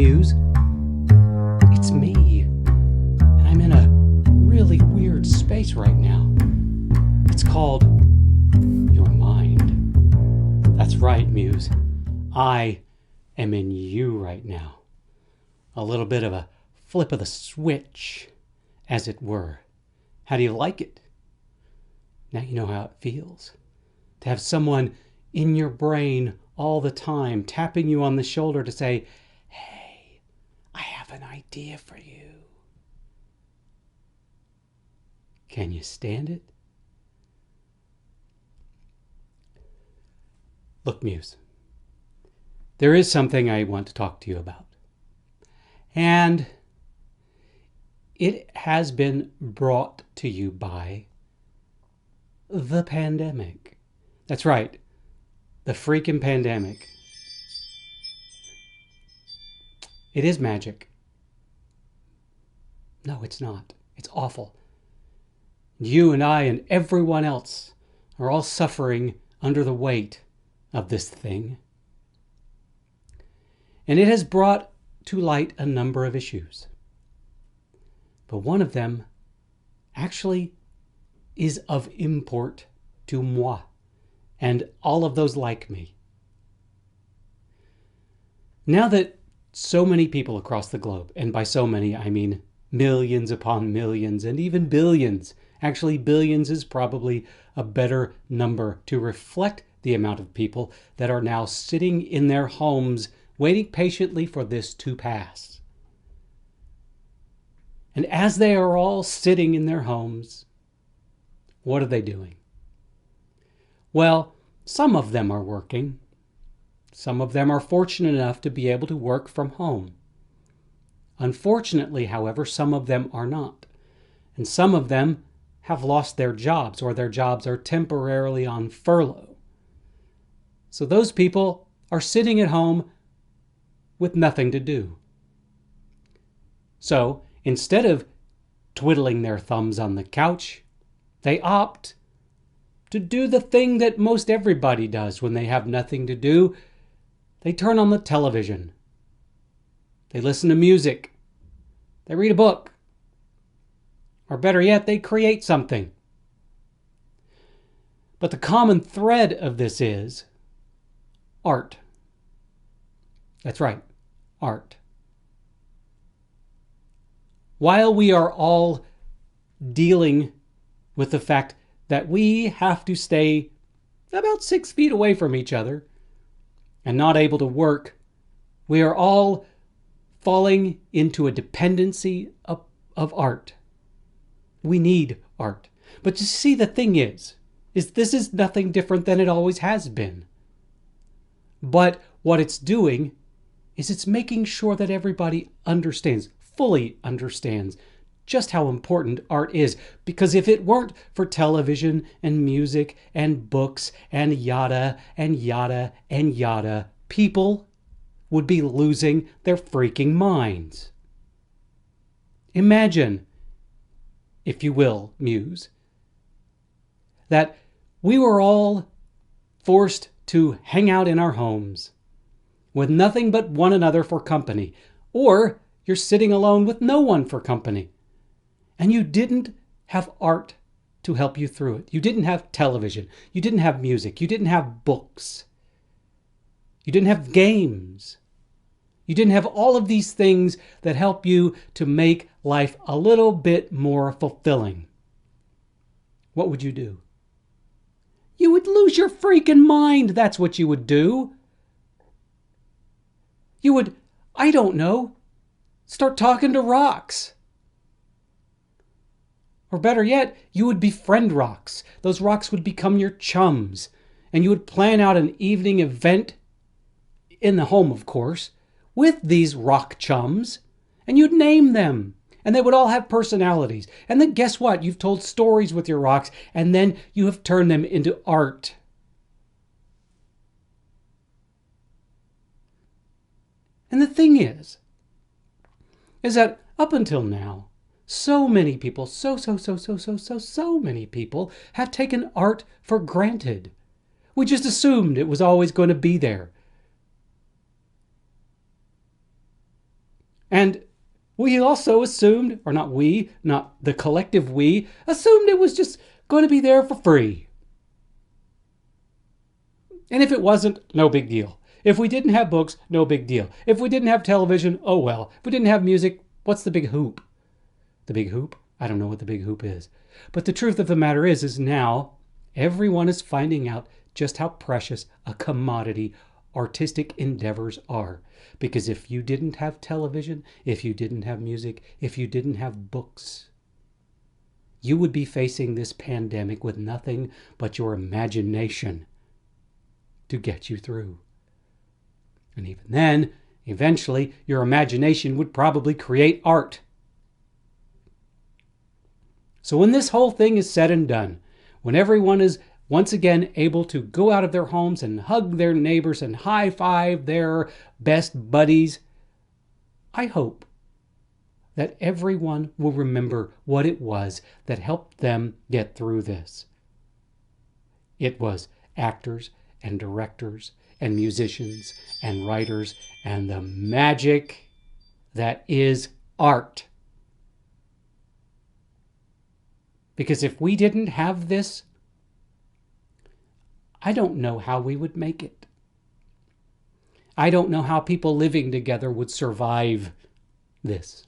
Muse. It's me. And I'm in a really weird space right now. It's called your mind. That's right, Muse. I am in you right now. A little bit of a flip of the switch, as it were. How do you like it? Now you know how it feels. To have someone in your brain all the time tapping you on the shoulder to say, hey, I have an idea for you. Can you stand it? Look, Muse, there is something I want to talk to you about. And it has been brought to you by the pandemic. That's right, the freaking pandemic. It is magic. No, it's not. It's awful. You and I and everyone else are all suffering under the weight of this thing. And it has brought to light a number of issues. But one of them actually is of import to moi and all of those like me. Now that so many people across the globe, and by so many I mean millions upon millions and even billions, actually billions is probably a better number to reflect the amount of people that are now sitting in their homes waiting patiently for this to pass. And as they are all sitting in their homes, what are they doing? Well, some of them are working. Some of them are fortunate enough to be able to work from home. Unfortunately, however, some of them are not. And some of them have lost their jobs, or their jobs are temporarily on furlough. So those people are sitting at home with nothing to do. So instead of twiddling their thumbs on the couch, they opt to do the thing that most everybody does when they have nothing to do. They turn on the television. They listen to music. They read a book. Or better yet, they create something. But the common thread of this is art. That's right, art. While we are all dealing with the fact that we have to stay about 6 feet away from each other and not able to work, we are all falling into a dependency of art. We need art. But you see, the thing is this is nothing different than it always has been. But what it's doing is it's making sure that everybody understands, fully understands, just how important art is. Because if it weren't for television and music and books and yada and yada and yada, people would be losing their freaking minds. Imagine, if you will, Muse, that we were all forced to hang out in our homes with nothing but one another for company, or you're sitting alone with no one for company, and you didn't have art to help you through it. You didn't have television. You didn't have music. You didn't have books. You didn't have games. You didn't have all of these things that help you to make life a little bit more fulfilling. What would you do? You would lose your freaking mind. That's what you would do. You would, I don't know, start talking to rocks. Or better yet, you would befriend rocks. Those rocks would become your chums. And you would plan out an evening event, in the home, of course, with these rock chums. And you'd name them. And they would all have personalities. And then guess what? You've told stories with your rocks, and then you have turned them into art. And the thing is that up until now, so many people, so many people have taken art for granted. We just assumed it was always going to be there. And we also assumed, or not we, not the collective we, assumed it was just going to be there for free. And if it wasn't, no big deal. If we didn't have books, no big deal. If we didn't have television, oh well. If we didn't have music, what's the big hoop? The big hoop? I don't know what the big hoop is. But the truth of the matter is now everyone is finding out just how precious a commodity artistic endeavors are. Because if you didn't have television, if you didn't have music, if you didn't have books, you would be facing this pandemic with nothing but your imagination to get you through. And even then, eventually, your imagination would probably create art. So when this whole thing is said and done, when everyone is once again able to go out of their homes and hug their neighbors and high-five their best buddies, I hope that everyone will remember what it was that helped them get through this. It was actors and directors and musicians and writers and the magic that is art. Because if we didn't have this, I don't know how we would make it. I don't know how people living together would survive this.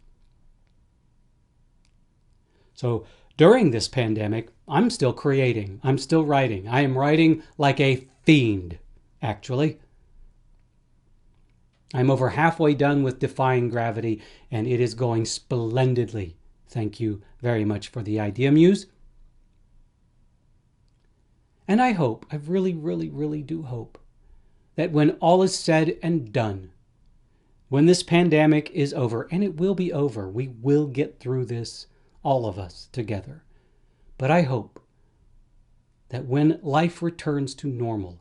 So during this pandemic, I'm still creating. I'm still writing. I am writing like a fiend, actually. I'm over halfway done with Defying Gravity, and it is going splendidly. Thank you very much for the idea, Muse. And I hope, I really, really, really do hope, that when all is said and done, when this pandemic is over, and it will be over, we will get through this, all of us together. But I hope that when life returns to normal,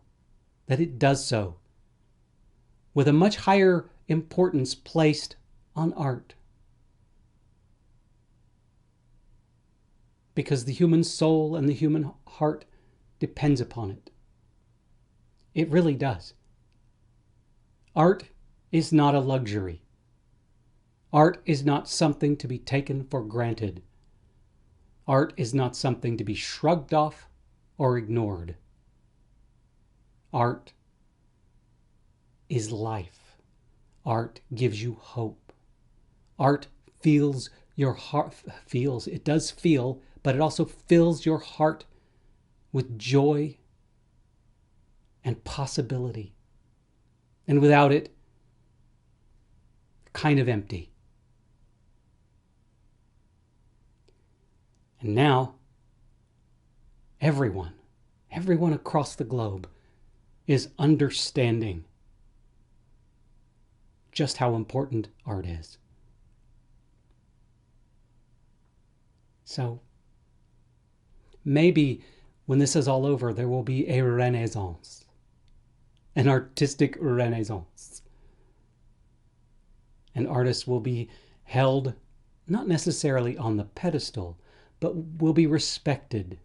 that it does so with a much higher importance placed on art. Because the human soul and the human heart depends upon it. It really does. Art is not a luxury. Art is not something to be taken for granted. Art is not something to be shrugged off or ignored. Art is life. Art gives you hope. Art feels your heart, it does feel, but it also fills your heart with joy and possibility. And without it, kind of empty. And now, everyone across the globe is understanding just how important art is. So, maybe when this is all over, there will be a renaissance, an artistic renaissance. And artists will be held not necessarily on the pedestal, but will be respected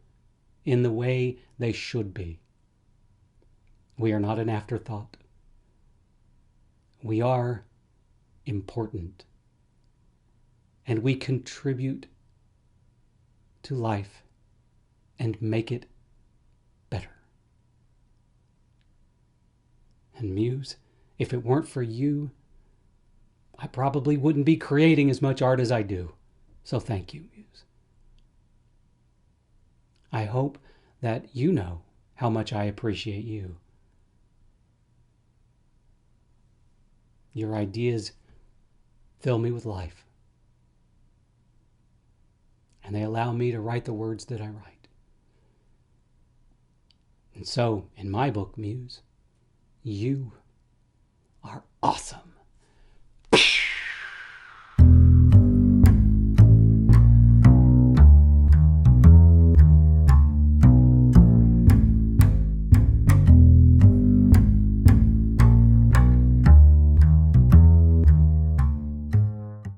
in the way they should be. We are not an afterthought. We are important. And we contribute to life and make it better. And Muse, if it weren't for you, I probably wouldn't be creating as much art as I do. So thank you, Muse. I hope that you know how much I appreciate you. Your ideas fill me with life. And they allow me to write the words that I write. And so, in my book, Muse, you are awesome.